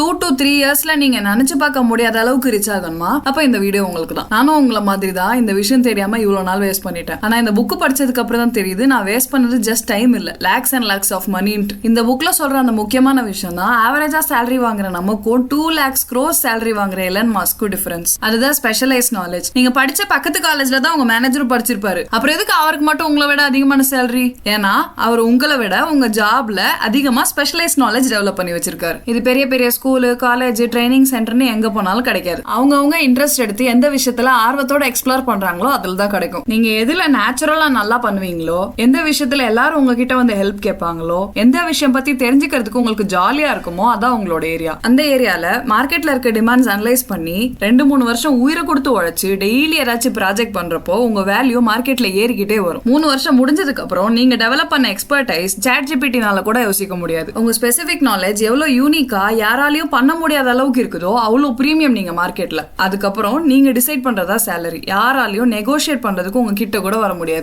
2 to 3 இயர்ஸ்ல நீங்க நினைச்சு பார்க்க முடியாத அளவுக்கு ரிச் ஆகணுமா? அப்ப இந்த வீடியோ உங்களுக்கு தான். நானும் உங்களை மாதிரி தான் இந்த விஷயம் தெரியாம இவ்வளவு நாள் வேஸ்ட் பண்ணிட்டேன். ஆனா இந்த புக் படிச்சதுக்கு அப்புறம் தான் தெரியுது நான் வேஸ்ட் பண்ணது ஜஸ்ட் டைம் இல்ல, lakhs and lakhs of money. இந்த புக்ல சொல்ற அந்த முக்கியமான விஷயம் தான் ஆவரேஜா சேலரி வாங்குற நமக்கும் 2 lakhs crores சேலரி வாங்குற எலன் மாஸ்க்கு டிஃபரன்ஸ். அதுதான் ஸ்பெஷலைஸ் நாலேஜ். நீங்க படிச்ச பக்கத்து காலேஜ்ல தான் உங்க மேனேஜரும் படிச்சிருப்பாரு. அப்புறம் எதுக்கு அவருக்கு மட்டும் உங்களை விட அதிகமான சேலரி? ஏன்னா அவர் உங்களை விட உங்க ஜாப்ல அதிகமா ஸ்பெஷலைஸ் நாலேஜ் டெவலப் பண்ணி வச்சிருக்காரு. இது பெரிய பெரிய ஸ்கூலு, காலேஜ், ட்ரைனிங் சென்டர்னு எங்க போனாலும் கிடைக்காது. அவங்க இன்ட்ரெஸ்ட் எடுத்து எந்த விஷயத்துல ஆர்வத்தோட எக்ஸ்ப்ளோர் பண்றாங்களோ அதுல தான் கிடைக்கும். நீங்க எதுல நேச்சுரலா நல்லா பண்ணுவீங்களோ, எந்த விஷயத்துல எல்லாரும் உங்ககிட்ட வந்து ஹெல்ப் கேட்பாங்களோ, எந்த விஷயம் பத்தி தெரிஞ்சுக்கிறதுக்கு உங்களுக்கு ஜாலியா இருக்குமோ அதான் உங்களோட ஏரியா. அந்த ஏரியால மார்க்கெட்ல இருக்க டிமாண்ட்ஸ் அனலைஸ் பண்ணி 2-3 வருஷம் உயிரை கொடுத்து உழைச்சு டெய்லி ஏதாச்சும் ப்ராஜெக்ட் பண்றப்போ உங்க வேல்யூ மார்க்கெட்ல ஏறிக்கிட்டே வரும். 3 வருஷம் முடிஞ்சதுக்கு அப்புறம் நீங்க டெவலப் பண்ண எக்ஸ்பர்டைஸ் ChatGPTனால கூட யோசிக்க முடியாது. உங்க ஸ்பெசிபிக் நாலேஜ் எவ்வளவு யூனிக்கா யாராலையும் பண்ண முடியாத அளவுக்கு இருக்குதோ அவ்வளவு பிரீமியம் நீங்க மார்க்கெட்ல. அதுக்கப்புறம் நீங்க டிசைட் பண்றதா சேலரி. யாராலையும் நெகோஷியேட் பண்றதுக்கு உங்க கிட்ட கூட வர முடியாது.